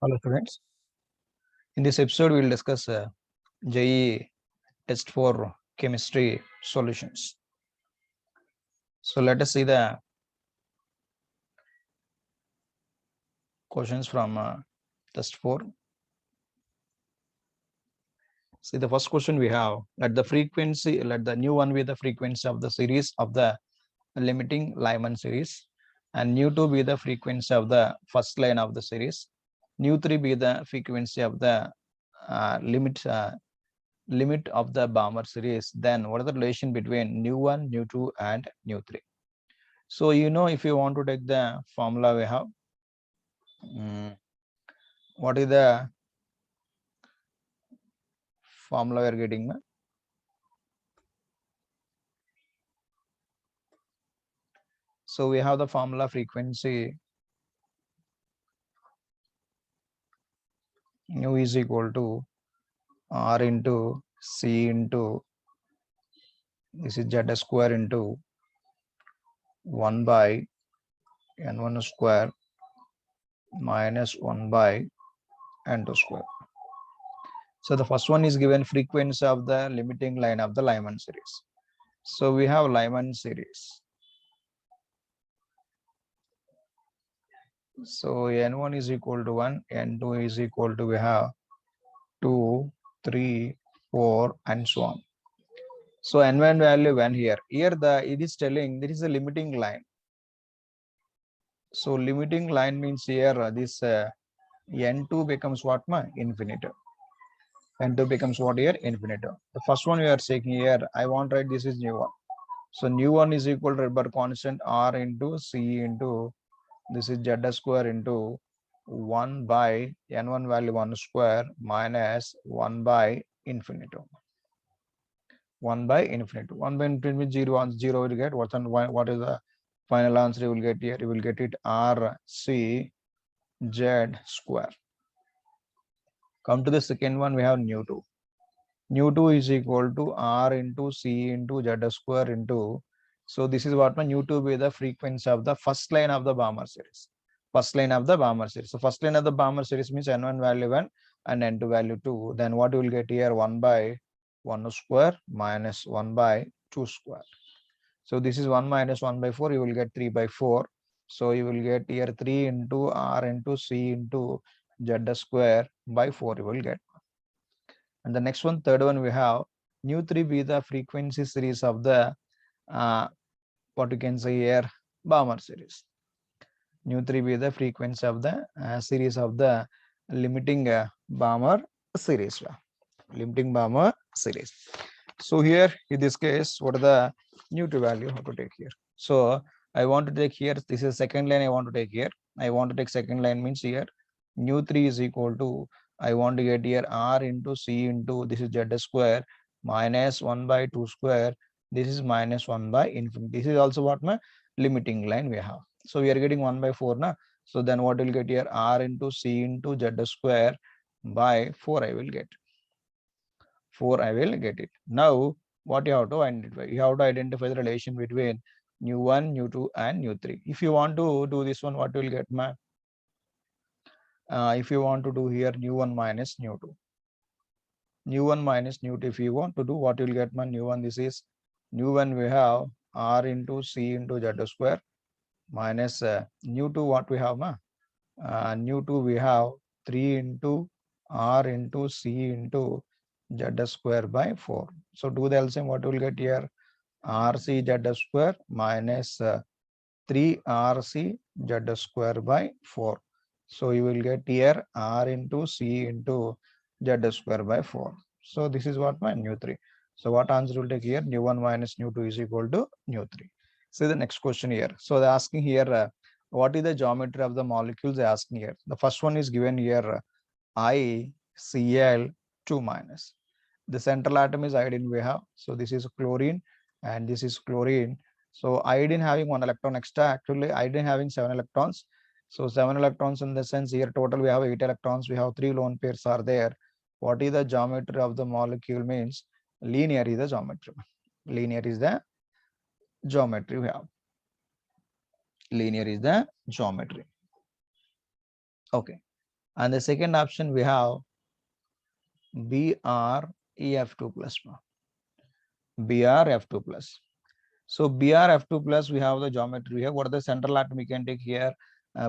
Hello students. In this episode, we will discuss JEE test for chemistry solutions. So let us see the questions from test 4. See the first question we have, let the new one be the frequency of the series of the limiting Lyman series, and nu 2 be the frequency of the first line of the series, nu 3 be the frequency of the limit of the Balmer series. Then what is the relation between nu 1, nu 2 and nu 3? So if you want to take the formula we have, what is the formula we are getting? So we have the formula frequency nu is equal to R into C into this is Z square into 1 by N1 square minus 1 by N2 square. So the first one is given frequency of the limiting line of the Lyman series. So we have Lyman series. So N1 is equal to 1, N2 is equal to, we have 2, 3, 4 and so on. So N1 value 1 here. Here it is telling there is a limiting line. So limiting line means here this N2 becomes what? Infinite. N2 becomes what here? Infinite. The first one we are taking here, I want to write this is new one. So new one is equal to rubber constant R into C into this is Z square into 1 by N1 value 1 square minus 1 by infinite. 1 by infinite. 1 by infinite means 0 on 0 will get what is the final answer you will get here? You will get it R C Z square. Come to the second one, we have nu 2. Nu 2 is equal to R into C into Z square into, so this is what my nu 2 be the frequency of the first line of the Balmer series. First line of the Balmer series. So first line of the Balmer series means N1 value 1 and N2 value 2. Then what you will get here? 1 by 1 square minus 1 by 2 square. So this is 1 minus 1 by 4. You will get 3 by 4. So you will get here 3 into R into C into Z square by 4 you will get. And the next one, third one, we have nu 3 be the frequency series of the what you can say here, Balmer series. Nu 3 be the frequency of the series of the limiting Balmer series. Limiting Balmer series. So here in this case, what are the nu 2 value how to take here? So I want to take here, this is second line I want to take here. I want to take second line means here nu 3 is equal to, I want to get here R into C into this is Z square minus 1 by 2 square. This is minus 1 by infinity. This is also what my limiting line we have. So we are getting 1 by 4 na. So then what will get here? R into C into Z square by 4 I will get. 4 I will get it. Now what you have to identify? You have to identify the relation between nu 1, nu 2 and nu 3. If you want to do this one, what will get ma? If you want to do here nu 1 minus nu 2. Nu 1 minus nu 2, if you want to do, what you will get man? Nu 1, this is nu 1 we have R into C into Z square minus nu 2 what we have ma? Nu 2 we have 3 into R into C into Z square by 4. So do the LCM, what you will get here? RC Z square minus 3RC Z square by 4. So you will get here R into C into Z square by 4. So this is what my nu 3. So what answer will take here? Nu 1 minus nu 2 is equal to nu 3. See the next question here. So they're asking here, what is the geometry of the molecules they're asking here? The first one is given here, ICl2 minus. The central atom is iodine we have. So this is chlorine and this is chlorine. So iodine having 1 electron extra, actually iodine having 7 electrons. So 7 electrons in the sense here total we have 8 electrons, we have 3 lone pairs are there. What is the geometry of the molecule means linear is the geometry. Linear is the geometry we have. Linear is the geometry. Okay. And the second option we have BrEF2 plus. BrF2 plus. So BrF2 plus, we have the geometry here. What are the central atom we can take here?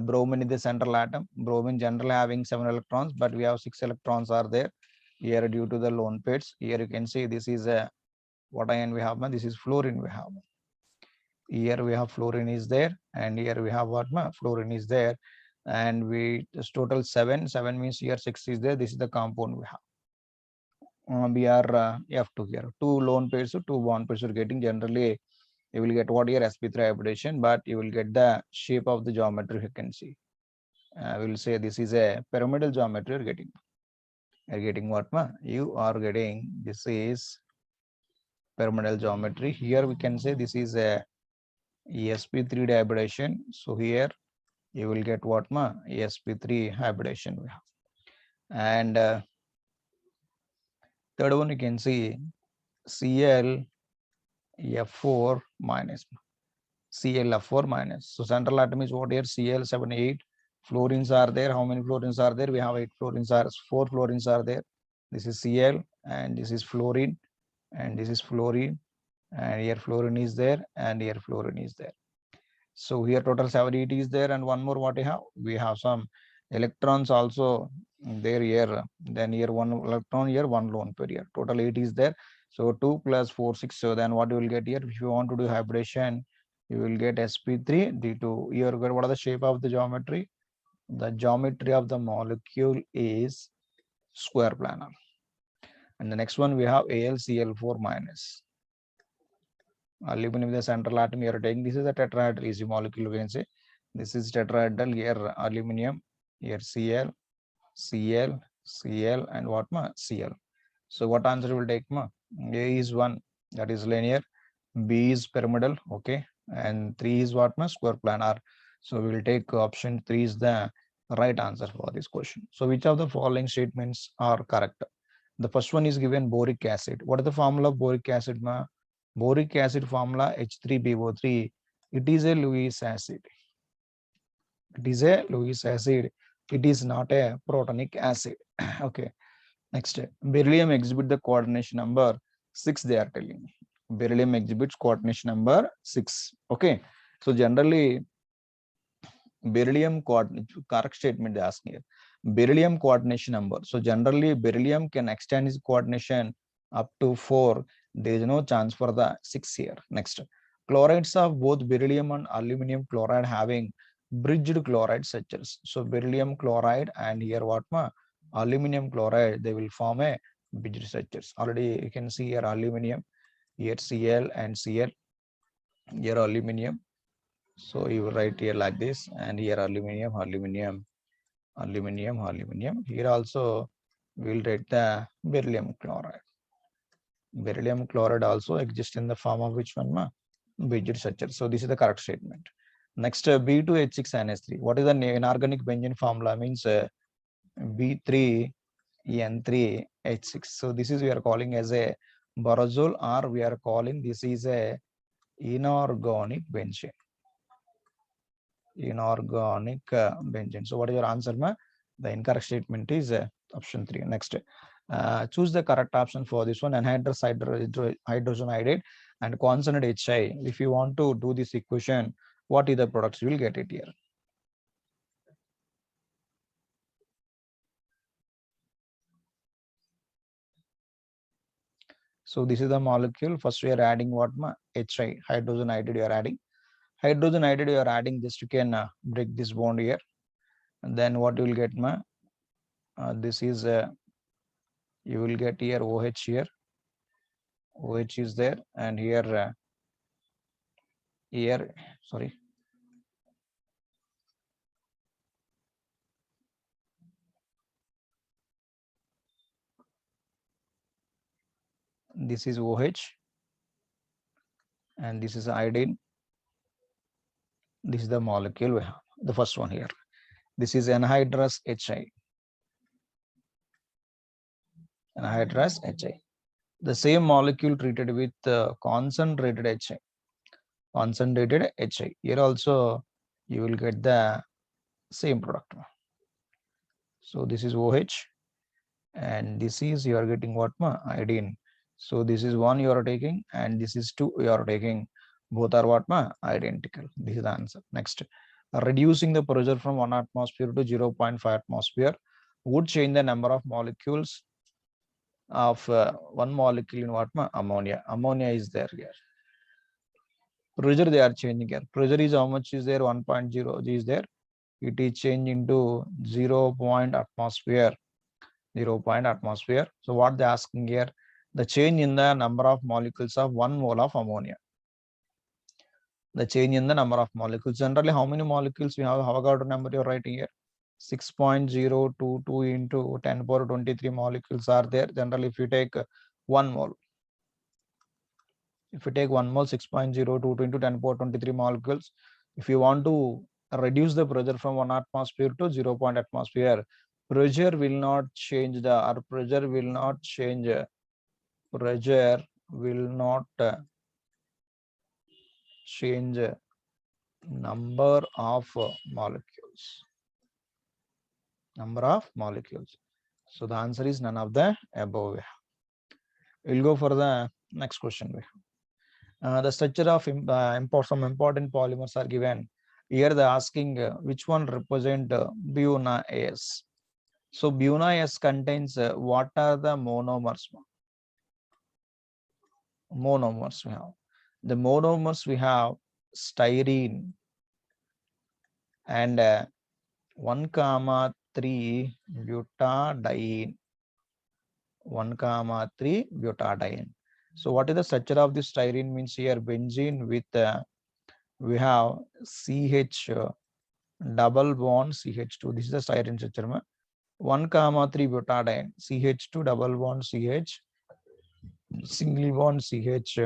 Bromine is the central atom. Bromine generally having 7 electrons, but we have 6 electrons are there here due to the lone pairs. Here you can see this is a what ion we have. This is fluorine we have. Here we have fluorine is there, and here we have what? Fluorine is there, and we just total 7. 7 means here 6 is there. This is the compound we have. Br F2 here. 2 lone pairs, 2 bond pairs are getting. Generally you will get what here sp3 hybridization, but you will get the shape of the geometry. You can see we will say this is a pyramidal geometry. You're getting what? You are getting this is pyramidal geometry. Here we can say this is a sp3 hybridization. So here you will get what? sp3 hybridization we have. And third one you can see Cl F4 minus. ClF4 minus. So central atom is what here? Cl78. Fluorines are there. How many fluorines are there? We have 8 fluorines are 4 fluorines are there. This is Cl and this is fluorine and this is fluorine, and here fluorine is there and here fluorine is there. So here total 78 is there, and one more what we have? We have some electrons also there here. Then here 1 electron, here 1 lone pair here. Total 8 is there. So 2 plus 4, 6. So then what you will get here? If you want to do hybridization, you will get sp3 d2. Here what are the shape of the geometry? The geometry of the molecule is square planar. And the next one we have AlCl4 minus. Aluminum is the central atom you are taking. This is a tetrahedral easy molecule, we can say. This is tetrahedral. Here aluminum, here Cl, Cl, Cl, and what? Cl. So what answer will take? A is 1, that is linear. B is pyramidal, okay, and 3 is what? Square planar. So we will take option 3 is the right answer for this question. So which of the following statements are correct? The first one is given boric acid. What is the formula of boric acid? Boric acid formula H3BO3. It is a Lewis acid. It is a Lewis acid. It is not a protonic acid. Okay. Next, beryllium exhibit the coordination number 6. They are telling me beryllium exhibits coordination number 6. Okay. So generally, beryllium correct statement they ask here. Beryllium coordination number. So generally, beryllium can extend its coordination up to 4. There is no chance for the 6 here. Next, chlorides of both beryllium and aluminum chloride having bridged chloride structures. So beryllium chloride and here what? Aluminum chloride, they will form a bridged structures. Already you can see here aluminum, here Cl and Cl, here aluminum. So you will write here like this, and here aluminum, aluminum, aluminum, aluminum. Here also we will write the beryllium chloride. Beryllium chloride also exists in the form of which one? Bridged structure. So this is the correct statement. Next, B2H6NH3. What is the inorganic benzene formula? Means B3N3H6. So this is we are calling as a barazole, or we are calling this is a inorganic benzene. Inorganic benzene. So what is your answer? The incorrect statement is option 3. Next, choose the correct option for this one. Anhydrous hydrogen iodide and concentrate HI. If you want to do this equation, what is the products? You will get it here. So this is the molecule. First we are adding what? HI, hydrogen iodide you are adding. Hydrogen iodide you are adding, just you can break this bond here. And then what you will get? This is you will get here OH here. OH is there, and here sorry, this is OH and this is iodine. This is the molecule we have, the first one here. This is anhydrous HI. Anhydrous HI. The same molecule treated with concentrated HI. Concentrated HI. Here also you will get the same product. So this is OH, and this is you are getting what ma iodine. So this is 1 you are taking, and this is 2 you are taking. Both are what ma identical. This is the answer. Next, reducing the pressure from 1 atmosphere to 0.5 atmosphere would change the number of molecules of one molecule in what ma ammonia. Ammonia is there here. Pressure they are changing here. Pressure is how much is there? 1.0 is there. It is changed into 0 point atmosphere. 0 point atmosphere. So what they asking here? The change in the number of molecules of 1 mole of ammonia. The change in the number of molecules. Generally, how many molecules we have? Avogadro number you're writing here. 6.022 into 10 power 23 molecules are there. Generally, if you take 1 mole. If you take 1 mole, 6.022 into 10 power 23 molecules. If you want to reduce the pressure from 1 atmosphere to 0 point atmosphere, pressure will not change the, or pressure will not change, pressure will not change number of molecules. Number of molecules. So the answer is none of the above. We'll go for the next question. The structure of some important polymers are given. Here they're asking which one represent BUNA AS. So BUNA AS contains what are the monomers? Monomers we have. The monomers we have styrene and 1,3 butadiene. 1,3 butadiene. So what is the structure of this styrene? Means here benzene with we have CH double bond CH2. This is the styrene structure. 1,3 butadiene CH2 double bond CH single bond CH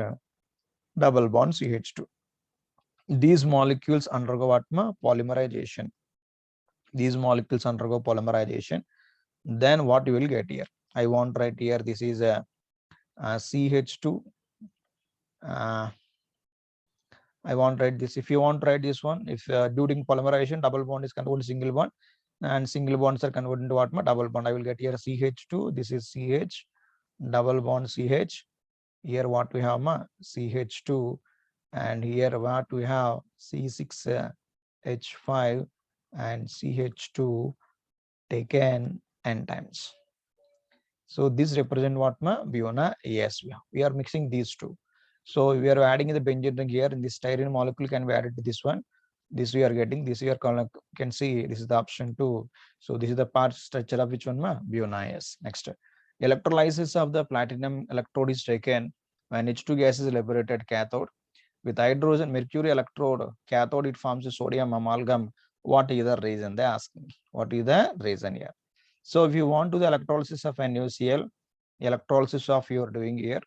double bond CH2. These molecules undergo what? Polymerization. These molecules undergo polymerization. Then what you will get here? I want right here. This is a CH2. I want to write this. If you want to write this one, if during polymerization, double bond is converted to single bond, and single bonds are converted into what? Double bond. I will get here CH2. This is CH, double bond CH. Here what we have? CH2, and here what we have? C6H5 and CH2 taken n times. So this represent what? BUNA AS. We are mixing these two. So we are adding the benzene ring here, and this styrene molecule can be added to this one. This we are getting. This we are can see. This is the option 2. So this is the part structure of which one? BUNA AS. Next, electrolysis of the platinum electrode is taken when H2 gas is liberated cathode. With hydrogen mercury electrode cathode, it forms a sodium amalgam. What is the reason? They ask me. What is the reason here? So if you want to the electrolysis of NaCl, electrolysis of you are doing here,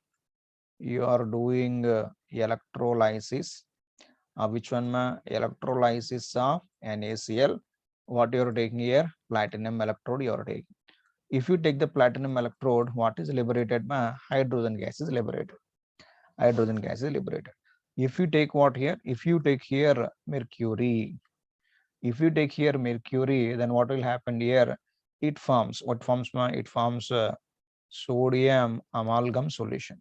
you are doing electrolysis of which one? Electrolysis of NaCl. What you are taking here? Platinum electrode you are taking. If you take the platinum electrode, what is liberated? Hydrogen gas is liberated. Hydrogen gas is liberated. If you take what here? If you take here mercury, if you take here mercury, then what will happen here? It forms, what forms? It forms sodium amalgam solution.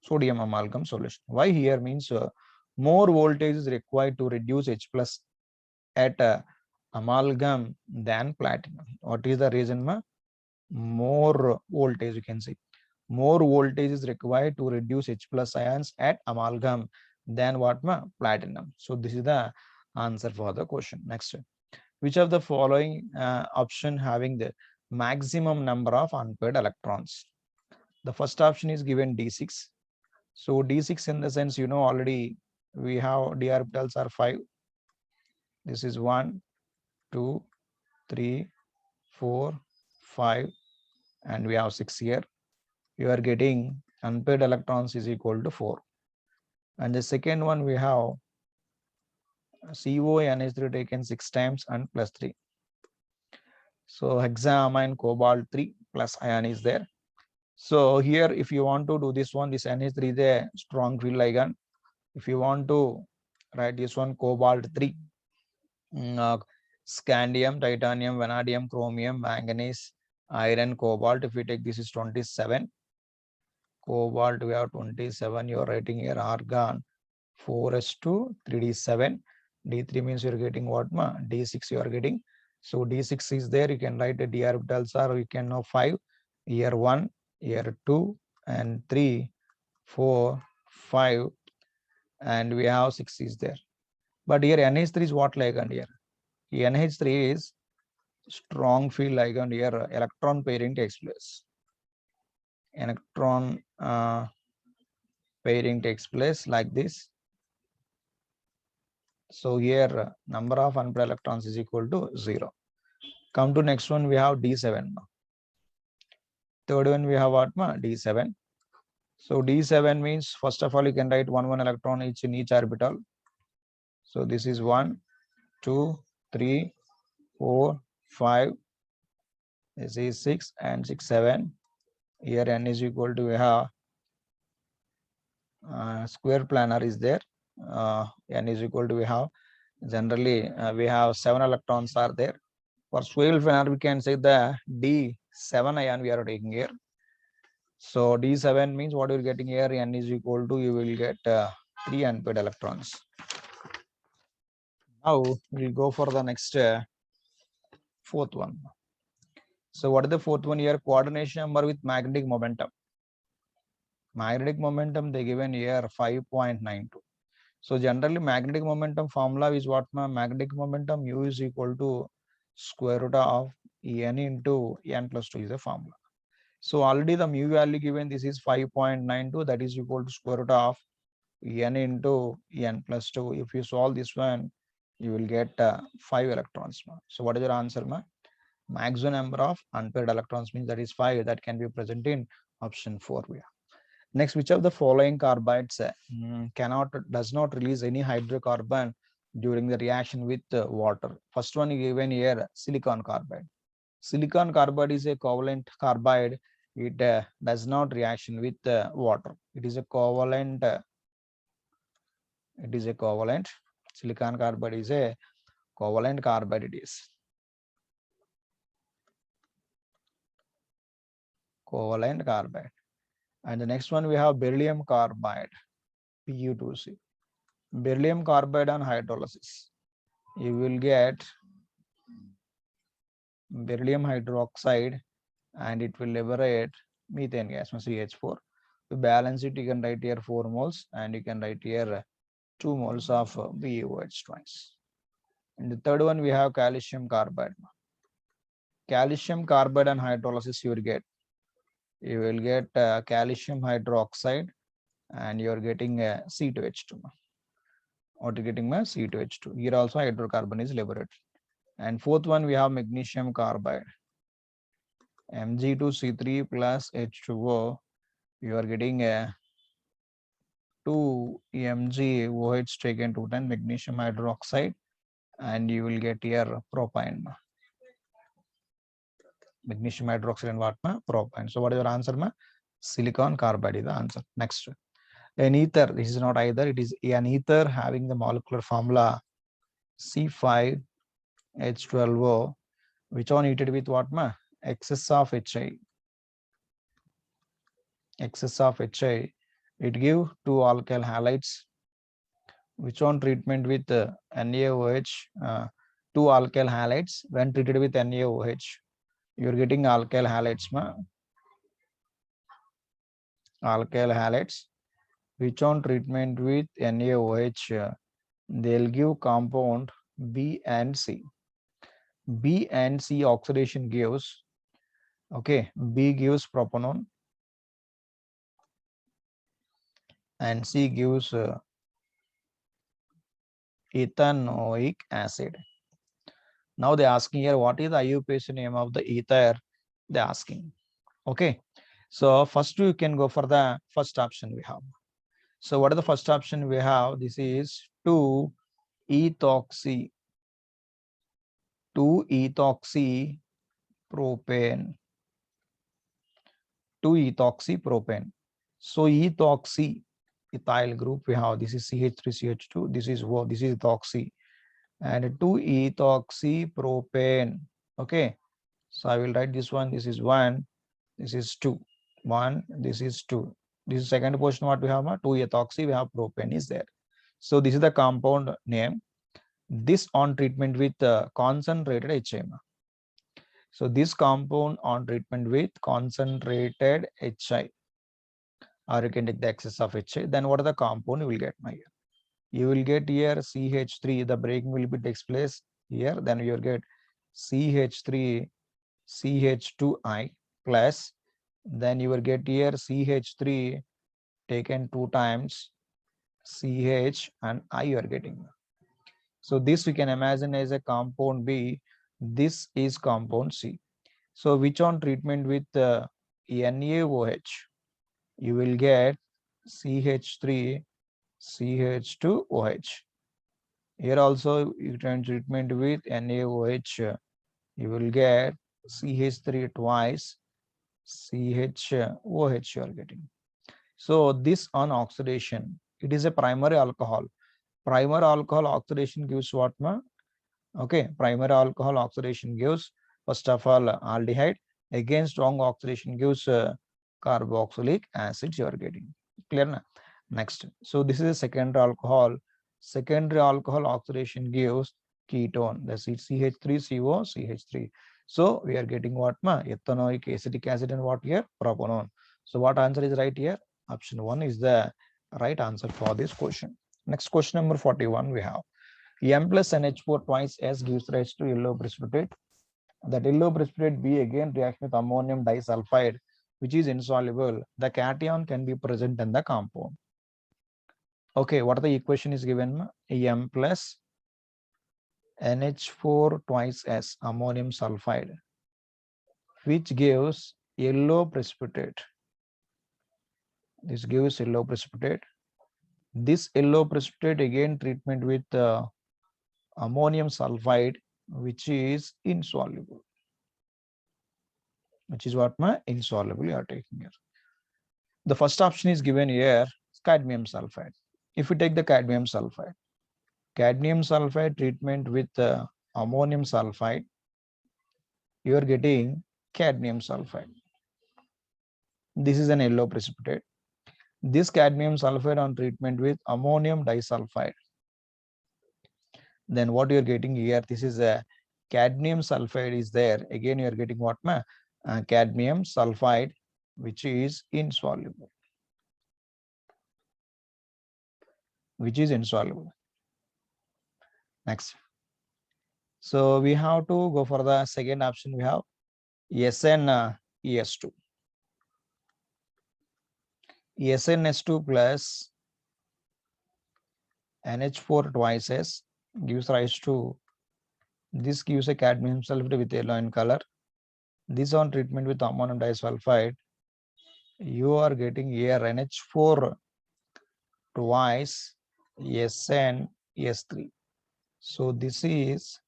Sodium amalgam solution. Why here? Means more voltage is required to reduce H plus at amalgam than platinum. What is the reason? More voltage, you can see. More voltage is required to reduce H plus ions at amalgam than what? Platinum. So this is the answer for the question. Next, which of the following option having the maximum number of unpaired electrons? The first option is given D6. So D6 in the sense, already we have d orbitals are 5. This is 1, 2, 3, 4, 5, and we have 6 here. You are getting unpaired electrons is equal to 4. And the second one we have CONH3 taken 6 times and plus 3. So hexaamine cobalt 3 plus ion is there. So here if you want to do this one, this NH3 is a strong field ligand. If you want to write this one cobalt 3, Scandium, titanium, vanadium, chromium, manganese, iron, cobalt. If we take this is 27. Cobalt, we have 27. You are writing here argon 4s2, 3d7. D3 means you are getting what? D6 you are getting. So D6 is there. You can write the d orbitals are, you can know 5. Here 1, here 2, and 3, 4, 5, and we have 6 is there. But here NH3 is what ligand here? NH3 is strong field ligand here. Electron pairing takes place. Electron pairing takes place like this. So here number of unpaired electrons is equal to 0. Come to next one, we have D7. Third one we have what? D7. So D7 means first of all you can write 1 electron each in each orbital. So this is 1, 2, 3, 4, 5. This is 6 and 6, 7. Here n is equal to we have square planar is there. N is equal to we have generally we have 7 electrons are there. For square planar we can say the D7 ion we are taking here. So D7 means what you're getting here, N is equal to, you will get 3 unpaired electrons. Now we'll go for the next fourth one. So what is the fourth one here? Coordination number with magnetic momentum. Magnetic momentum they given here 5.92. So generally magnetic momentum formula is what? Magnetic momentum U is equal to square root of N into N plus 2 is the formula. So already the mu value given, this is 5.92, that is equal to square root of N into N plus 2. If you solve this one, you will get 5 electrons. So what is your answer? Maximum number of unpaired electrons means that is 5, that can be present in option 4. Next, which of the following carbides does not release any hydrocarbon during the reaction with water? First one given here, silicon carbide. Silicon carbide is a covalent carbide. It does not reaction with water. It is a covalent. Silicon carbide is a covalent carbide. It is covalent carbide. And the next one we have beryllium carbide, Pu2C. Beryllium carbide on hydrolysis, you will get beryllium hydroxide and it will liberate methane gas, CH4. To balance it, you can write here 4 moles and you can write here 2 moles of BeOH twice. And the third one we have calcium carbide. Calcium carbide and hydrolysis you will get calcium hydroxide and you are getting C2H2. Or getting C2H2. Here also hydrocarbon is liberated. And fourth one we have magnesium carbide. Mg2C3 plus H2O. You are getting a 2 MgOH taken to 10 magnesium hydroxide and you will get here propane. Magnesium hydroxide and what? Propane. So what is your answer? Silicon carbide is the answer. Next. An ether, this is not either, it is an ether having the molecular formula C5H12O, which on heated with what? Excess of HI. Excess of HI, it give 2 alkyl halides, which on treatment with NaOH, 2 alkyl halides, when treated with NaOH, you are getting alkyl halides, alkyl halides, which on treatment with NaOH, they'll give compound B and C. B and C oxidation gives, okay, B gives propanone and C gives ethanoic acid. Now they're asking here, what is the IUPAC name of the ether? They're asking. Okay. So first you can go for the first option we have. So what is the first option we have? This is 2-ethoxy. 2-ethoxy propane. 2-ethoxy-propane. So ethoxy, ethyl group we have, this is CH3CH2, this is O, this is ethoxy. and 2-ethoxypropane. Okay, so I will write this one. This is 1, this is 2. 1, this is 2. This is second portion. What we have? 2-ethoxy, we have propane is there. So this is the compound name. This on treatment with concentrated HI. So this compound on treatment with concentrated HI, or you can take the excess of HI, then what are the compound you will get here? You will get here CH3, the breaking will be takes place here, then you will get CH3 CH2I plus, then you will get here CH3 taken 2 times CH and I you are getting. So this we can imagine as a compound B, this is compound C. So which on treatment with NaOH, you will get CH3 CH2OH. Here also you can treatment with NaOH, you will get CH3 twice CHOH you are getting. So this on oxidation, it is a primary alcohol. Primary alcohol oxidation gives what? Okay, primary alcohol oxidation gives, first of all, aldehyde. Again, strong oxidation gives carboxylic acid you are getting. Clear na? Next, so this is a secondary alcohol. Secondary alcohol oxidation gives ketone, that's CH3CO, CH3. So we are getting what? Ethanoic acetic acid and what here? Propanone. So what answer is right here? Option 1 is the right answer for this question. Next question number 41 we have. M plus NH4 twice S gives rise to yellow precipitate. That yellow precipitate B again reacts with ammonium disulfide, which is insoluble. The cation can be present in the compound. Okay, what the equation is given? M plus NH4 twice S, ammonium sulfide, which gives yellow precipitate. This gives yellow precipitate. This yellow precipitate again treatment with ammonium sulfide, which is insoluble. Which is what? Insoluble you are taking here. The first option is given here, cadmium sulfide. If we take the cadmium sulfide treatment with ammonium sulfide, you are getting cadmium sulfide. This is an yellow precipitate. This cadmium sulfide on treatment with ammonium disulfide, then what you are getting here, this is a cadmium sulfide is there. Again, you are getting what? Cadmium sulfide, which is insoluble. Which is insoluble. Next. So we have to go for the second option. We have SnES2. SnS2 plus NH4 twice S gives rise to, this gives a cadmium sulfide with yellow in color. This on treatment with ammonium disulfide, you are getting here NH4 twice SnS3. So this is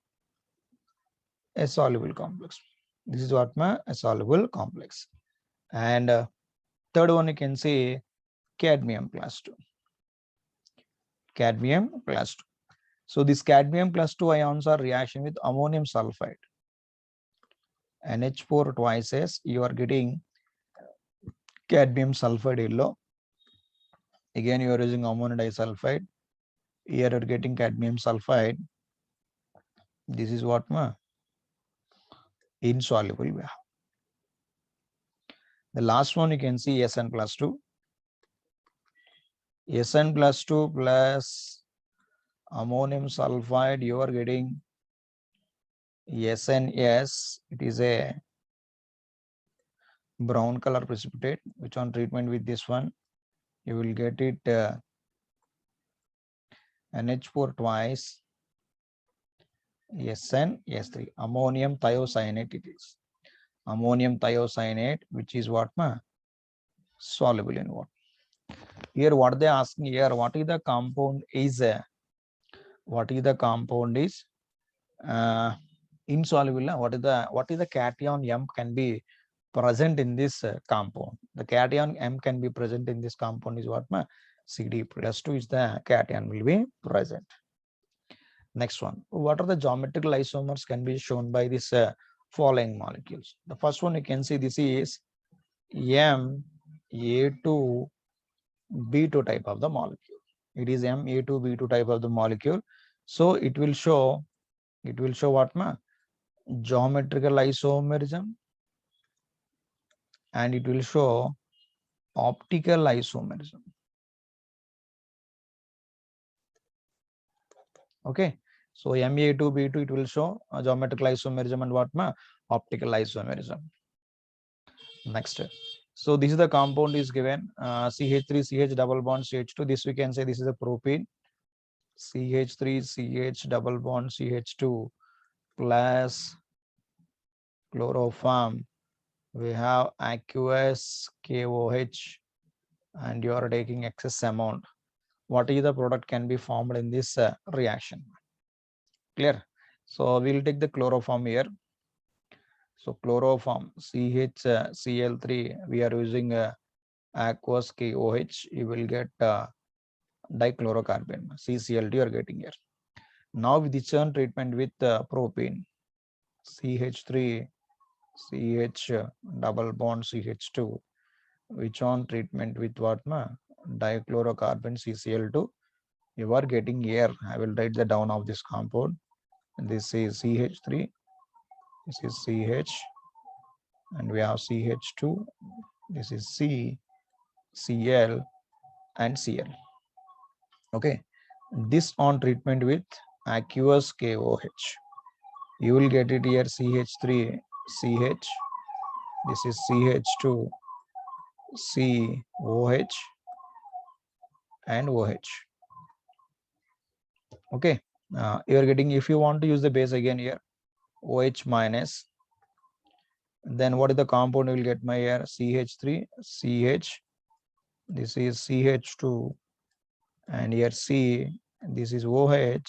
a soluble complex. This is what? A soluble complex. And third one you can say cadmium plus 2. Cadmium plus 2. So this cadmium plus 2 ions are reaction with ammonium sulfide. NH4 twice S, you are getting cadmium sulfide yellow. Again, you are using ammonium disulfide. Here you are getting cadmium sulfide. This is what? Insoluble we have. The last one you can see Sn plus 2. Sn plus 2 plus ammonium sulfide, you are getting SNS. It is a brown color precipitate, which on treatment with this one, you will get it NH4 twice SnS3. Ammonium thiocyanate it is. Ammonium thiocyanate, which is what? Soluble in water. Here what they asking here, what is the compound is insoluble? What is the cation M can be present in this compound? The cation M can be present in this compound is what? CD plus 2 is the cation will be present. Next one, what are the geometrical isomers can be shown by this following molecules? The first one you can see, this is Ma2B2 type of the molecule. It is Ma2B2 type of the molecule. So it will show what ma? Geometrical isomerism, and it will show optical isomerism. Okay, so Ma2B2, it will show geometrical isomerism and what ma? Optical isomerism. Next, so this is the compound is given CH3 CH double bond CH2. This we can say this is a propene. CH3 CH double bond CH2 plus chloroform. We have aqueous KOH, and you are taking excess amount. What is the product can be formed in this reaction? Clear? So we'll take the chloroform here. So chloroform CHCl3, we are using aqueous KOH. You will get dichlorocarbon CCl2 you are getting here. Now with the churn treatment with propene CH3 CH double bond CH2, which on treatment with what ma? Dichlorocarbon CCl2, you are getting air. I will write the down of this compound. This is CH3, this is CH, and we have CH2, this is C, Cl, and Cl. Okay, this on treatment with aqueous KOH, you will get it here CH3 CH, this is CH2 COH and OH. Okay, you are getting, if you want to use the base again here, OH minus, then what is the compound you will get my here? CH3 CH, this is CH2, and here C, this is OH,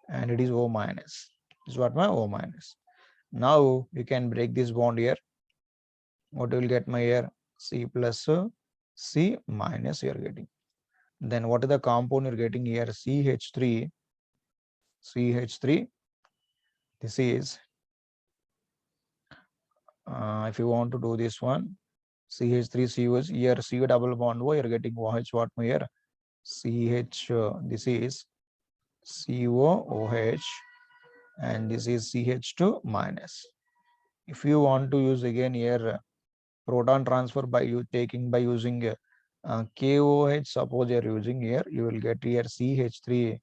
and it is O minus. This is what my O minus. Now you can break this bond here. What you will get my here? C plus C minus you are getting. Then what is the compound you're getting here? CH3 CH3. This is if you want to do this one, CH3 COH here, C double bond O, you're getting OH what my here? CH, this is COOH, and this is CH2 minus. If you want to use again here proton transfer by you taking by using KOH, suppose you're using here, you will get here CH3,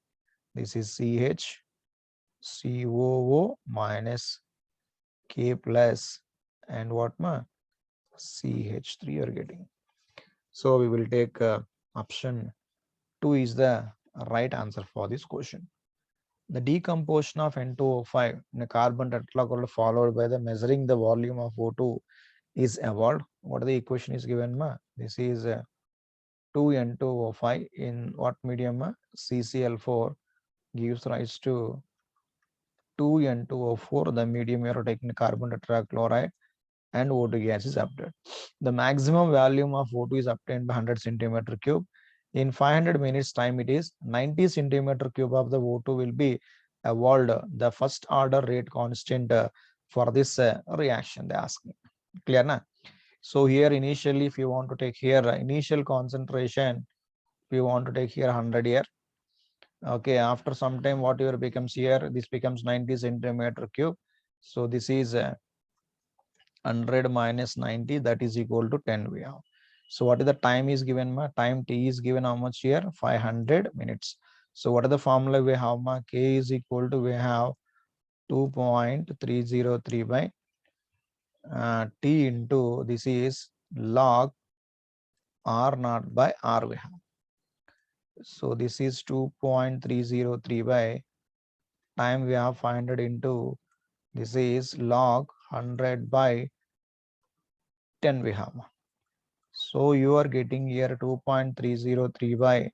this is CH, COO minus K plus, and what ma? CH3 you're getting. So we will take option 2 is the right answer for this question. The decomposition of N2O5 in a carbon tetrachloride followed by the measuring the volume of O2 is evolved. What the equation is given ma? This is 2N2O5 in what medium ma? CCl4 gives rise to 2N2O4, the medium you are taking carbon tetrachloride, and O2 gas is obtained. The maximum volume of O2 is obtained by 100 centimeter cube. In 500 minutes time, it is 90 centimeter cube of the O2 will be evolved. The first order rate constant for this reaction they ask me. Clear na? So here initially, if you want to take here initial concentration, if you want to take here 100 here. Okay, after some time, whatever becomes here, this becomes 90 centimeter cube. So this is 100 minus 90, that is equal to 10 we have. So what is the time is given ma? Time t is given how much here? 500 minutes. So what is the formula we have ma? K is equal to, we have 2.303 by t into, this is log r naught by r we have. So this is 2.303 by time we have 500 into, this is log 100 by 10 we have. So you are getting here 2.303 by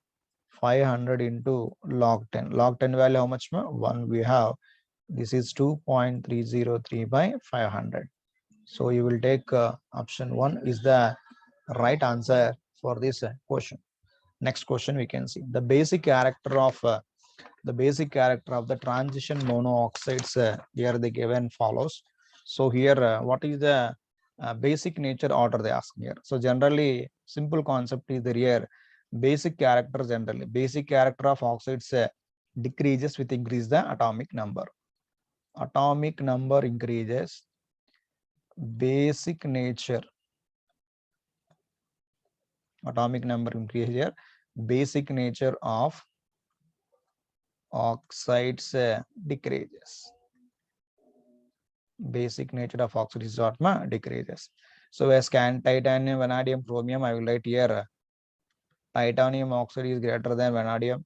500 into log 10. Log 10 value how much? 1 we have. This is 2.303 by 500. So you will take option 1 is the right answer for this question. Next question we can see. The basic character of the basic character of the transition monooxides here they given follows. So here what is the basic nature order they ask here. So generally simple concept is there here. Basic character generally basic character of oxides decreases with increase the atomic number. Atomic number increases, basic nature atomic number increase here, basic nature of oxides decreases. Basic nature of oxide is what decreases. So as can titanium, vanadium, chromium, I will write here titanium oxide is greater than vanadium,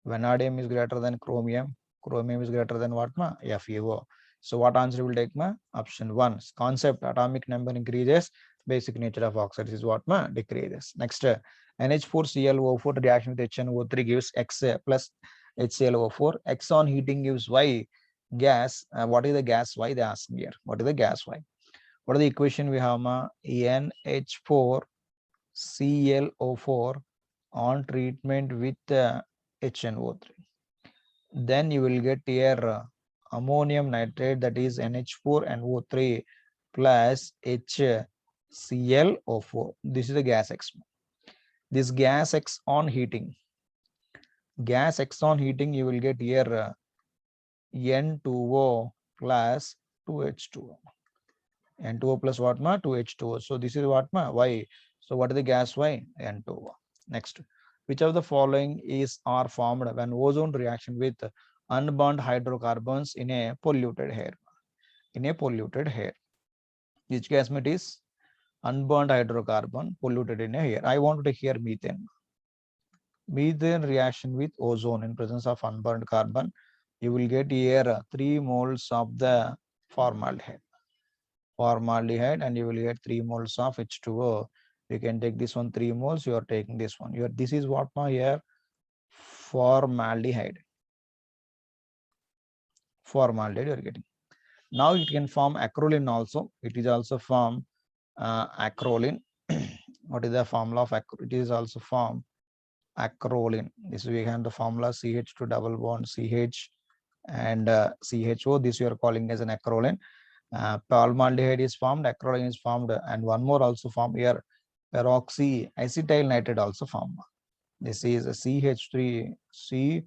vanadium is greater than chromium, chromium is greater than what FeO. So what answer will take option 1. Concept atomic number increases, basic nature of oxides is what decreases. Next NH4ClO4 reaction with HNO3 gives X plus HClO4. X on heating gives Y gas. What is the gas Y they ask here? What is the gas Y? What is the equation we have NH4ClO4 on treatment with HNO3. Then you will get here ammonium nitrate, that is NH4NO3 plus HClO4. This is the gas X. This gas X on heating. Gas X on heating, you will get here N2O plus 2H2O. N2O plus what 2H2O. So this is what Y. So what is the gas Y? N2O. Next, which of the following are formed when ozone reaction with unburned hydrocarbons in a polluted air? In a polluted air, which gas it is? Unburned hydrocarbon polluted in air. I want to take here methane. Methane reaction with ozone in presence of unburned carbon, you will get here 3 moles of the formaldehyde. And you will get 3 moles of H2O. You can take this one 3 moles, you are taking this one. This is what here formaldehyde. Formaldehyde you are getting. Now it can form acrolein also. It is also form acrolein. What is the formula of acrolein? It is also form acrolein. This we have the formula CH2 double bond CH and CHO. This we are calling as an acrolein. Formaldehyde is formed, acrolein is formed, and one more also formed here, peroxyacetyl nitrate also formed. This is a CH3COON,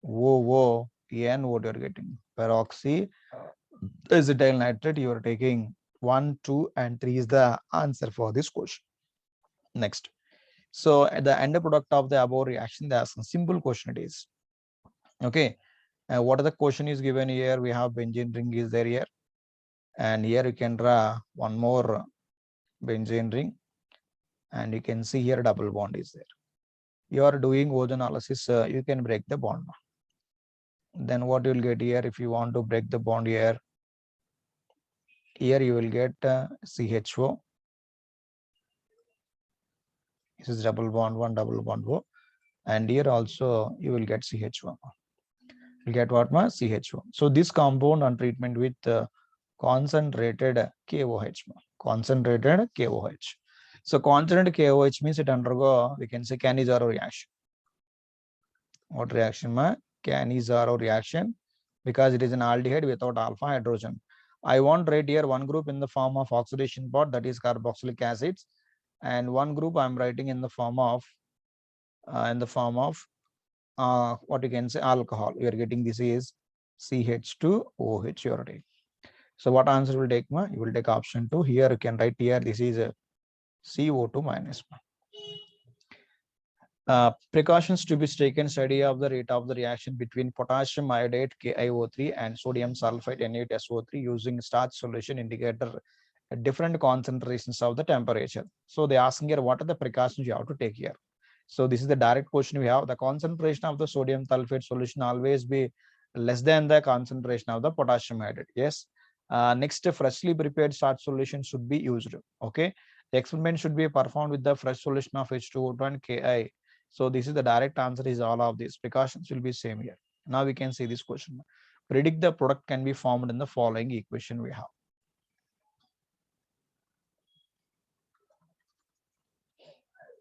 what you are getting. Peroxyacetyl nitrate, you are taking 1, 2, and 3 is the answer for this question. Next. So at the end product of the above reaction, they ask a simple question it is. Okay. What are the question is given here? We have benzene ring is there here. And here you can draw one more benzene ring. And you can see here double bond is there. You are doing ozone analysis, you can break the bond. Then what you will get here, if you want to break the bond here you will get CHO. This is double bond 1, double bond O. And here also you will get CH1. You get what CH1. So this compound on treatment with concentrated KOH. Concentrated KOH. So concentrated KOH means it undergo, we can say Cannizzaro reaction. What reaction Cannizzaro reaction, because it is an aldehyde without alpha hydrogen. I want right here one group in the form of oxidation part, that is carboxylic acids, and one group I'm writing in the form of what you can say alcohol. We are getting this is CH2OH. You are taking. So what answer will take? You will take option 2. Here you can write here this is a CO2 minus. Precautions to be taken: study of the rate of the reaction between potassium iodide KiO3 and sodium sulfite Na8SO3 using starch solution indicator at different concentrations of the temperature. So they asking here what are the precautions you have to take here. So this is the direct question we have. The concentration of the sodium sulfate solution always be less than the concentration of the potassium iodide. Yes. Next, freshly prepared starch solution should be used. Okay. The experiment should be performed with the fresh solution of H2O2 and Ki. So this is the direct answer is all of these. Precautions will be same here. Now we can see this question. Predict the product can be formed in the following equation we have.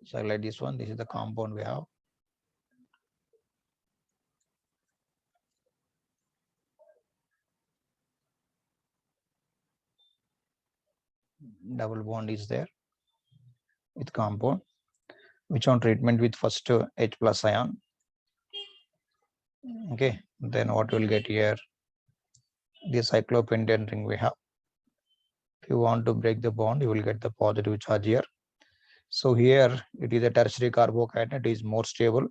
So like this one, this is the compound we have. double bond is there with compound, which on treatment with first H plus ion. Okay, then what we'll get here, the cyclopentane ring we have. If you want to break the bond, you will get the positive charge here. So here it is a tertiary carbocation, it is more stable.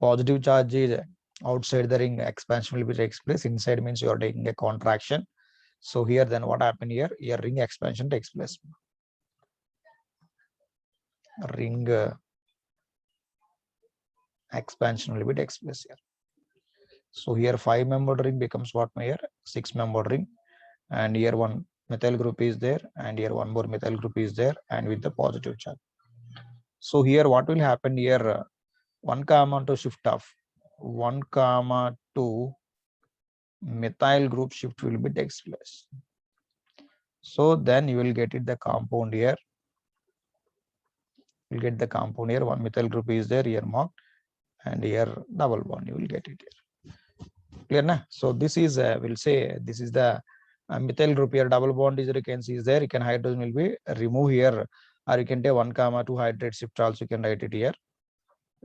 Positive charge is outside the ring, expansion will be takes place. Inside means you are taking a contraction. So here then what happened here? Here ring expansion takes place. Ring expansion will be takes place here. So here 5-membered ring becomes what here? 6-membered ring, and here one methyl group is there, and here one more methyl group is there, and with the positive charge. So here what will happen here? 1, 2 shift off. 1, 2 methyl group shift will be takes place. So then you will get it the compound here. You will get the compound here. 1 methyl group is there here marked, and here double bond. You will get it here. Clear na? So this is we'll say this is the methyl group here. Double bond is you can see is there. You can hydrogen will be remove here, or you can take 1, 2 hydrate shift also. You can write it here.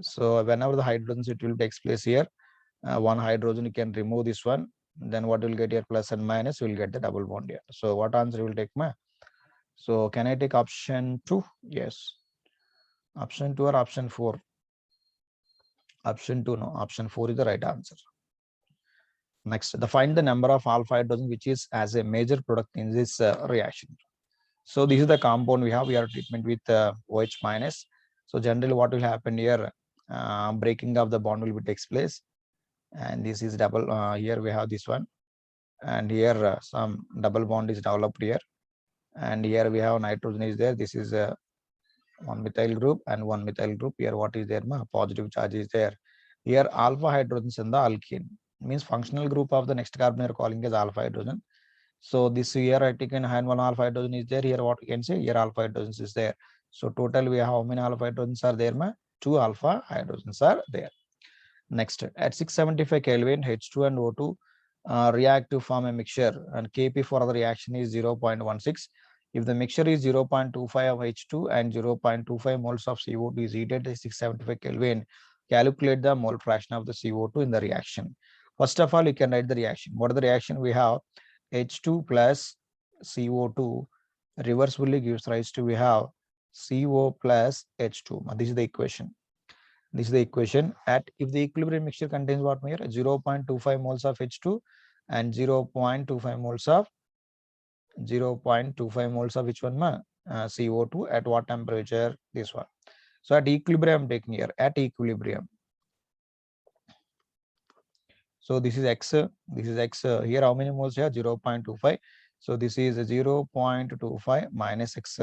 So whenever the hydrogens it will takes place here, 1 hydrogen you can remove this one. Then what will get here plus and minus will get the double bond here. So what answer will take ma? So can I take option 2? Yes. Option 2 or option 4? Option 2 no. Option 4 is the right answer. Next, find the number of alpha hydrogen which is as a major product in this reaction. So this is the compound we have. We are treatment with OH minus. So generally what will happen here? Breaking of the bond will be takes place, and this is double. Here we have this one, and here some double bond is developed here, and here we have nitrogen is there. This is 1 methyl group and 1 methyl group. Here what is there? Positive charge is there. Here alpha hydrogens in the alkene means functional group of the next carbon are calling as alpha hydrogen. So this here I taken one alpha hydrogen is there. Here what you can say? Here alpha hydrogens is there. So total we have how many alpha hydrogens are there? 2 alpha hydrogens are there. Next, at 675 Kelvin, H2 and O2 react to form a mixture, and Kp for the reaction is 0.16. If the mixture is 0.25 of H2 and 0.25 moles of CO2 is heated at 675 Kelvin, calculate the mole fraction of the CO2 in the reaction. First of all, you can write the reaction. What is the reaction? We have H2 plus CO2 reversibly gives rise to we have CO plus H2. This is the equation. This is the equation. At if the equilibrium mixture contains what here? 0.25 moles of H2 and 0.25 moles of which one? CO2 at what temperature? This one. So at equilibrium I'm taking here. At equilibrium. So this is X. This is X. Here how many moles here? 0.25. So this is 0.25 minus X.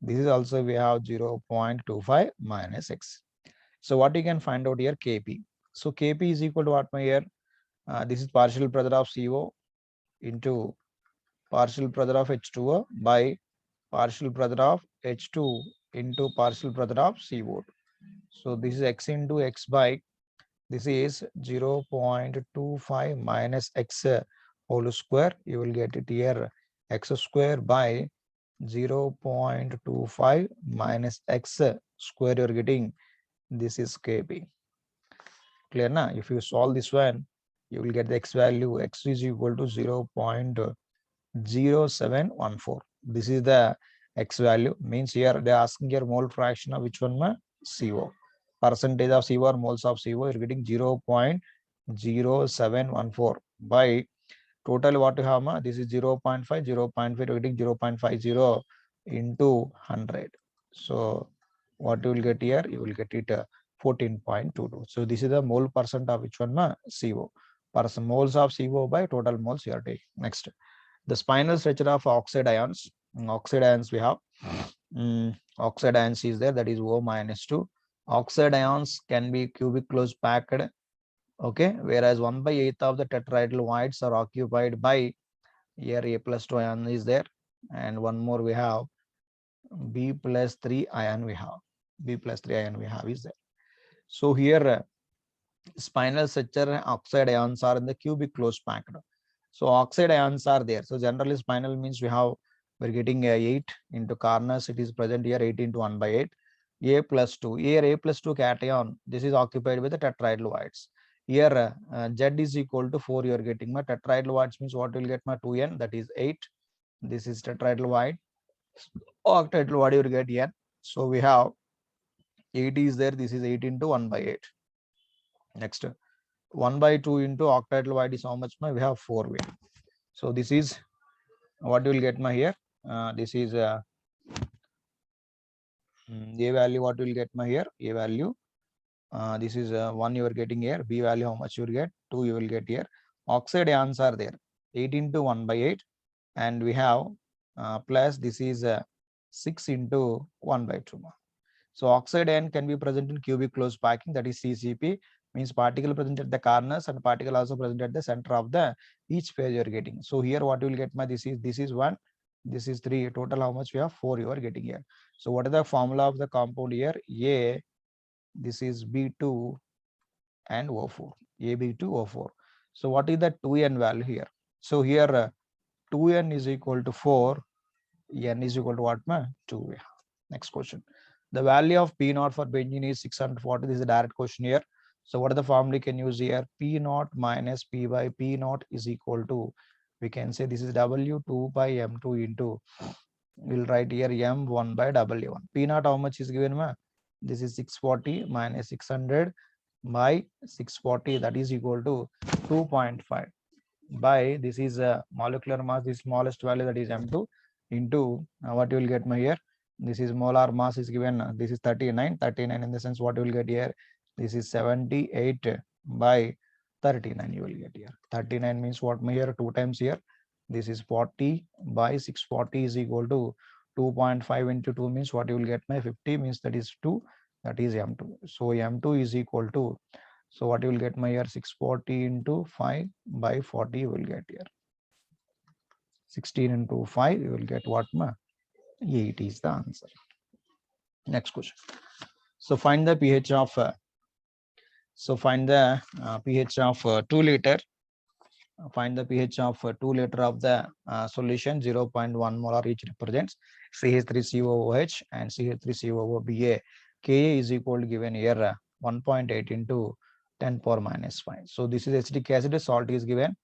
This is also we have 0.25 minus X. So what you can find out here? Kp. So Kp is equal to what here? This is partial pressure of CO into partial pressure of H2O by partial pressure of H2 into partial pressure of CO2. So this is X into X by this is 0.25 minus X whole square. You will get it here X square by 0.25 minus X square. You're getting this is Kp. Clear na? If you solve this one, you will get the X value. X is equal to 0.0714. This is the X value. Means here they are asking your mole fraction of which one? CO. Percentage of CO or moles of CO, you're getting 0.0714 by total what you have? This is 0.5, 0.5, you're getting 0.50 into 100. So what you will get here? You will get it 14.22. So this is the mole percent of which one? CO. Moles of CO by total moles you are taking. Next, the spinal structure of oxide ions. Oxide ions we have. Oxide ions is there, that is O minus 2. Oxide ions can be cubic close packed. Okay, whereas 1/8 of the tetrahedral voids are occupied by here A plus 2 ion is there, and one more we have B plus 3 ion we have. B plus 3 ion we have is there. So here spinal structure oxide ions are in the cubic close packed. So oxide ions are there. So generally spinal means we have we're getting 8 into corners. It is present here 8 into 1 by 8. A plus 2. Here A plus 2 cation. This is occupied with the tetrahedral voids. Here Z is equal to 4. You are getting my tetrahedral voids means what will get my 2n, that is 8. This is tetrahedral void. Octahedral void you will get n. So we have 8 is there. This is 8 into 1 by 8. Next 1 by 2 into octahedral void is how much? We have 4 way. So this is what you will get my here. This is A value. What you will get my here? A value. This is 1 you are getting here. B value how much you will get? 2 you will get here. Oxide ions are there. 8 into 1 by 8. And we have plus this is 6 into 1 by 2. So oxide ion can be present in cubic closed packing, that is CCP, means particle present at the corners and particle also present at the center of the each phase you are getting. So here what you will get my this is 1, this is 3, total how much we have? 4 you are getting here. So what is the formula of the compound here? A, this is B2 and O4, AB2O4. So what is the 2n value here? So here 2n is equal to 4, n is equal to what? 2. Next question. The value of P naught for benzene is 640. This is a direct question here. So what are the formula you can use here? P naught minus P by P naught is equal to, we can say this is W2 by M2 into, we'll write here M1 by W1. P naught how much is given? This is 640 minus 600 by 640, that is equal to 2.5 by this is a molecular mass, the smallest value, that is M2 into what you will get my here. This is molar mass is given. This is 39 in the sense what you will get here. This is 78 by 39 you will get here. 39 means what my here? 2 times here. This is 40 by 640 is equal to 2.5 into 2 means what you will get my 50 means that is 2, that is M2. So M2 is equal to, so what you will get my here? 640 into 5 by 40 you will get here. 16 into 5 you will get what? 8 is the answer. Next question. So find the pH of pH of 2 liter. Find the pH of 2 liter of the solution. 0.1 molar each represents CH3COOH and CH3COOBA. Ka is equal to given here 1.8 into 10 power minus 5. So this is acetic acid. Salt is given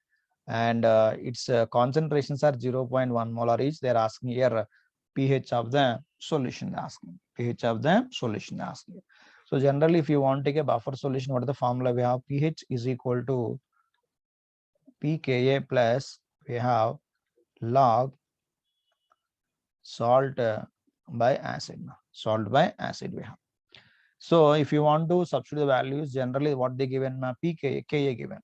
and its concentrations are 0.1 molar each. They are asking here pH of the solution. Asking pH of the solution. Asking. So generally, if you want to take a buffer solution, what is the formula? We have pH is equal to pKa plus we have log salt by acid. Salt by acid we have. So if you want to substitute the values, generally what they given? pKa, Ka given.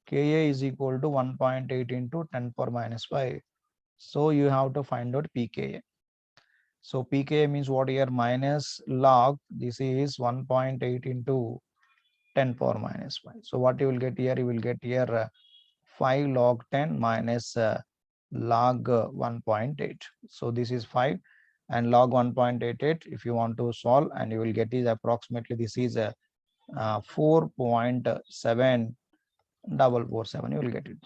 Ka is equal to 1.8 into 10 power minus 5. So you have to find out pKa. So pKa means what here? Minus log. This is 1.8 into 10 power minus 5. So what you will get here? You will get here 5 log 10 minus log 1.8. So this is 5 and log 1.88. If you want to solve, and you will get is approximately this is 4.7447. You will get it.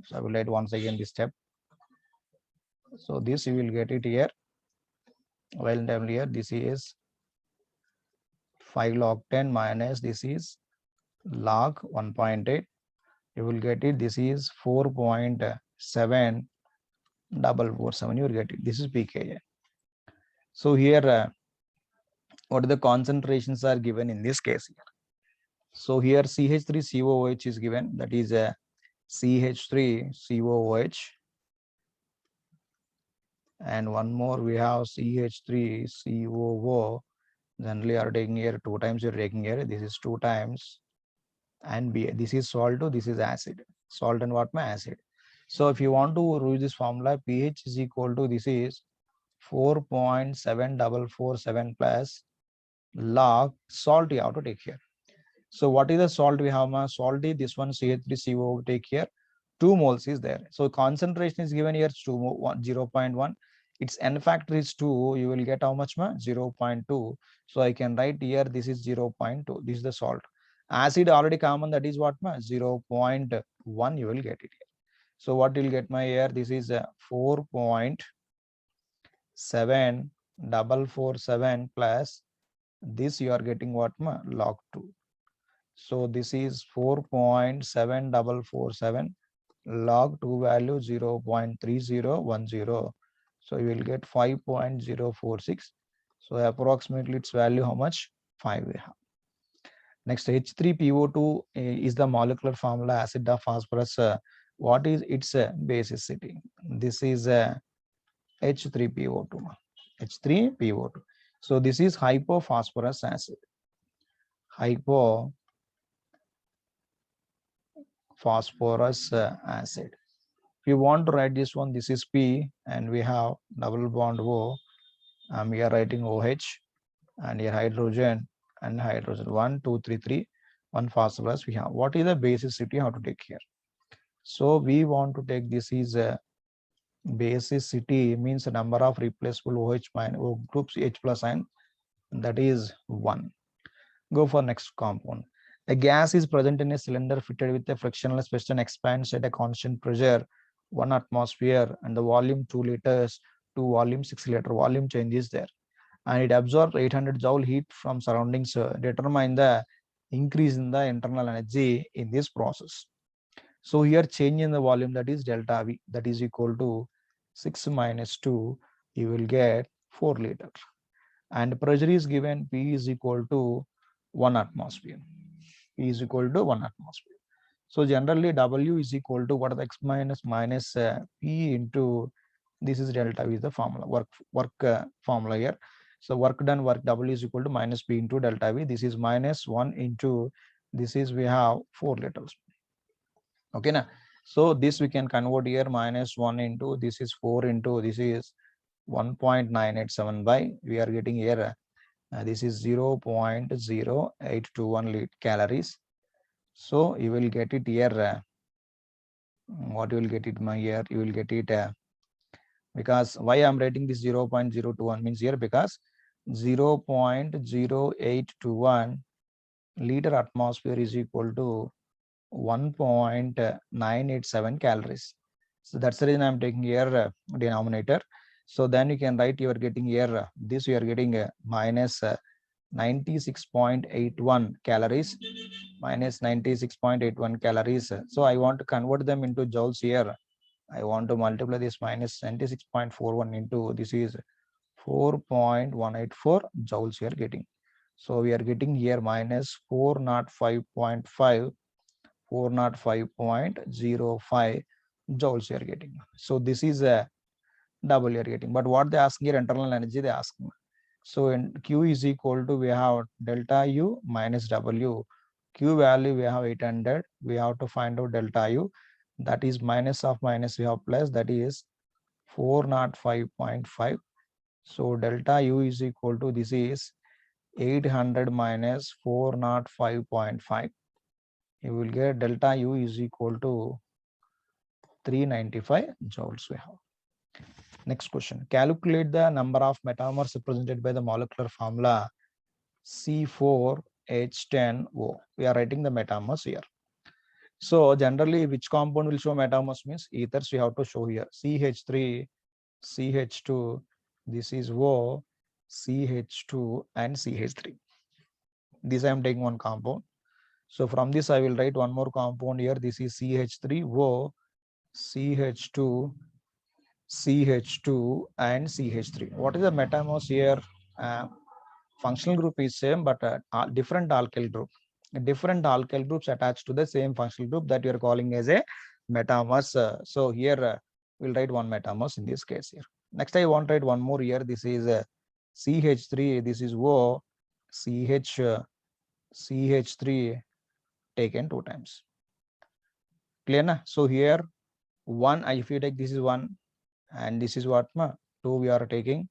So I will write once again this step. So this you will get it here. While down here, this is 5 log 10 minus this is log 1.8. You will get it. This is 4.7447. You will get it. This is pKa. So here, what the concentrations are given in this case here. So here CH3COOH is given. That is a CH3COOH. And one more we have CH3COO. Generally you are taking here 2 times, you are taking here. This is 2 times. And this is salt, this is acid. Salt and what? Acid. So if you want to use this formula, pH is equal to this is 4.7447 plus log salt you have to take here. So what is the salt we have? Salt is this one CH3CO take here. 2 moles is there. So concentration is given here 0.1. Its N factor is 2. You will get how much? 0.2. So I can write here this is 0.2. This is the salt. Acid already common, that is what? 0.1 you will get it here. So what you'll get my here, this is 4.7447 plus this you are getting what ma log 2. So this is 4.7447 log 2 value 0.3010. So you will get 5.046. So approximately its value how much? 5 we have. Next, H3PO2 is the molecular formula acid of phosphorus. What is its basicity? This is H3PO2. H3PO2. So this is hypophosphorus acid. Hypophosphorus acid. If you want to write this one, this is P and we have double bond O. We are writing OH and here hydrogen and hydrogen 1, 2, 3, 3, 1 phosphorus we have. What is the basicity? How to take here? So we want to take this is a basicity means the number of replaceable OH minus O groups H plus ion, that is 1. Go for next compound. A gas is present in a cylinder fitted with a frictionless piston, expands at a constant pressure 1 atmosphere and the volume 2 liters to volume 6 liter. Volume changes there and it absorbs 800 joule heat from surroundings. Determine the increase in the internal energy in this process. So here change in the volume, that is delta V, that is equal to 6 minus 2, you will get 4 liter. And pressure is given, P is equal to 1 atmosphere. P is equal to 1 atmosphere. So generally W is equal to what are the X minus P into, this is delta V is the formula, work formula here. So work done, work W is equal to minus P into delta V. This is minus 1 into, this is we have 4 liters. Okay now, so this we can convert here, minus 1 into, this is 4 into, this is 1.987 by, we are getting here this is 0.0821 calories. So you will get it here, what you will get it my here, you will get it because why I'm writing this 0.021 means here, because 0.0821 liter atmosphere is equal to 1.987 calories. So that's the reason I'm taking here denominator. So then you can write, you are getting here this, you are getting minus 96.81 calories, minus 96.81 calories. So I want to convert them into joules here. I want to multiply this minus 96.41 into, this is 4.184 joules we are getting. So we are getting here minus 405.5, 405.05 joules you are getting. So this is a double you are getting. But what they ask here, internal energy they ask. So in Q is equal to, we have delta U minus W. Q value we have 800. We have to find out delta U. That is minus of minus we have plus, that is 405.5. So delta U is equal to, this is 800 minus 405.5. You will get delta U is equal to 395 joules we have. Next question. Calculate the number of metamers represented by the molecular formula C4H10O. We are writing the metamers here. So generally, which compound will show metamers means ethers we have to show here. CH3, CH2, this is O, CH2 and CH3. This I am taking one compound. So from this I will write one more compound here. This is CH3O, CH2, CH2 and CH3. What is the metamers here? Functional group is same, but different alkyl group. Different alkyl groups attached to the same functional group, that you are calling as a metamers. So here we'll write one metamers in this case here. Next I want to write one more here. This is CH3. This is O, CH3 taken 2 times. Clear na? So here 1, if you take, this is 1 and this is what ma 2 we are taking,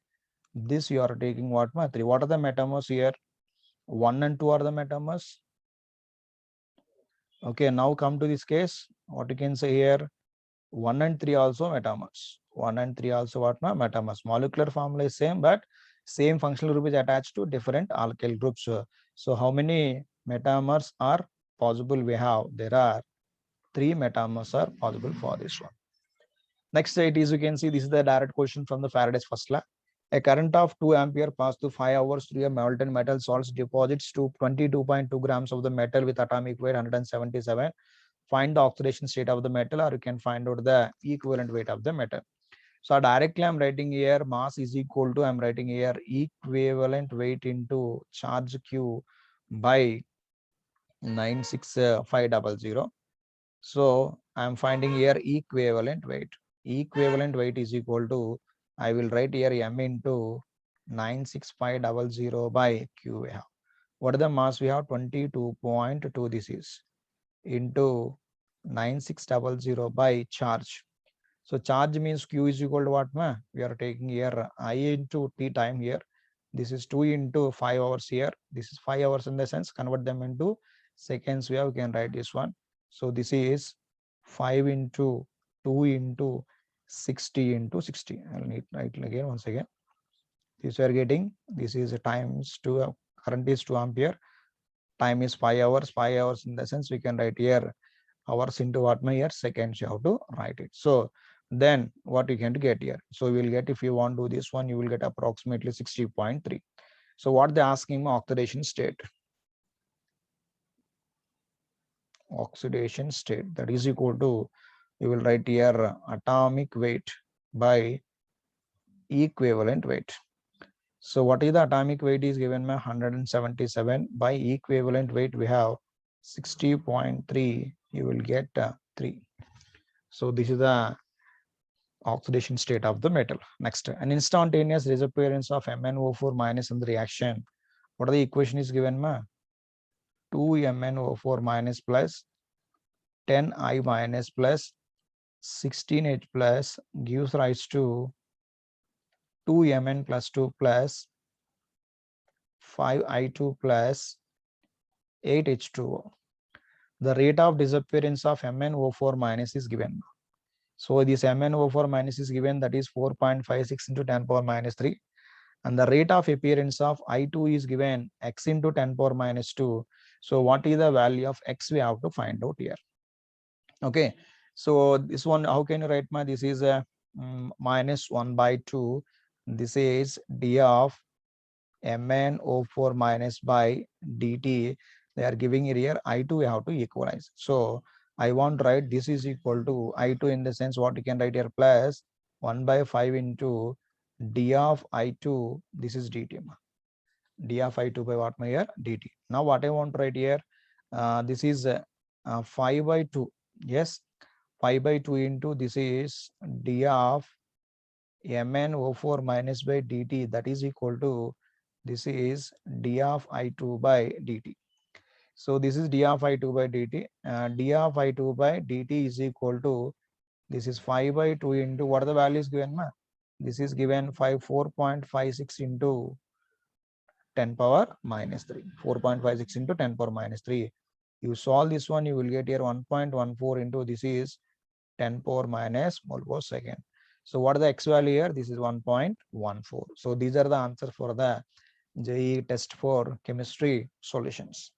this you are taking what ma 3. What are the metamers here? 1 and 2 are the metamers. Okay, now come to this case, what you can say here, 1 and 3 also metamers. 1 and 3 also what ma metamers. Molecular formula is same, but same functional group is attached to different alkyl groups. So how many metamers are possible we have? There are 3 metamers are possible for this one. Next, it is, you can see this is the direct question from the Faraday's first law. A current of 2 ampere passed through 5 hours through a molten metal salts deposits to 22.2 grams of the metal with atomic weight 177. Find the oxidation state of the metal, or you can find out the equivalent weight of the metal. So directly I'm writing here mass is equal to, I'm writing here equivalent weight into charge Q by 96500. So I'm finding here equivalent weight. Equivalent weight is equal to, I will write here M into 96500 by Q we have. What is the mass we have? 22.2 this is into 9600 by charge. So charge means Q is equal to what? We are taking here I into T time here. This is 2 into 5 hours here. This is 5 hours in the sense, convert them into seconds. We can write this one. So this is 5 into 2 into 60 into 60. I'll need write again once again. This we are getting. This is times 2. Current is 2 ampere. Time is 5 hours. 5 hours in the sense we can write here hours into what my here seconds. You have to write it. So then what you can get here? So you will get, if you want to do this one, you will get approximately 60.3. So what they asking me, oxidation state. Oxidation state, that is equal to, you will write here atomic weight by equivalent weight. So what is the atomic weight is given by 177 by equivalent weight we have 60.3. You will get 3. So this is the oxidation state of the metal. Next, an instantaneous disappearance of MnO4 minus in the reaction. What are the equation is given? 2 MnO4 minus plus 10I minus plus 16H plus gives rise to 2 Mn plus 2 plus 5I2 plus 8H2O. The rate of disappearance of MnO4 minus is given. So this MnO4 minus is given, that is 4.56 into 10 power minus 3. And the rate of appearance of I2 is given x into 10 power minus 2. So what is the value of x we have to find out here. Okay. So this one, how can you write my, this is a minus 1 by 2. This is d of MnO4 minus by dt. They are giving it here I2 we have to equalize. So I want to write this is equal to I2 in the sense what you can write here plus 1 by 5 into d of I2. This is dt. D of I2 by what my here dt. Now what I want to write here, this is 5 by 2. Yes, 5 by 2 into this is d of MnO4 minus by dt, that is equal to, this is d of I2 by dt. So this is d of I2 by dt. D of I2 by dt is equal to, this is 5 by 2 into, what are the values given? This is given 4.56 into 10 power minus 3. 4.56 into 10 power minus 3. You solve this one, you will get here 1.14 into, this is 10 power minus mole per second. So what is the x value here? This is 1.14. So these are the answers for the JEE test for chemistry solutions.